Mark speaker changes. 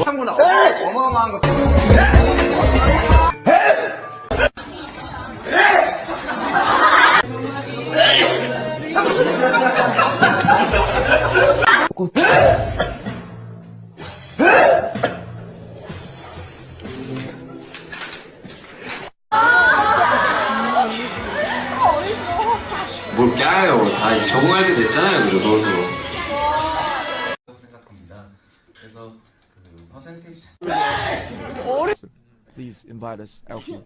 Speaker 1: 참고나 어마어마한 거.
Speaker 2: 뭘 까요? 다 적응할 때 됐잖아요, 그죠? 너도.
Speaker 3: 생각합니다. 그래서 그 퍼센테이지
Speaker 4: Please invite us, Alfie.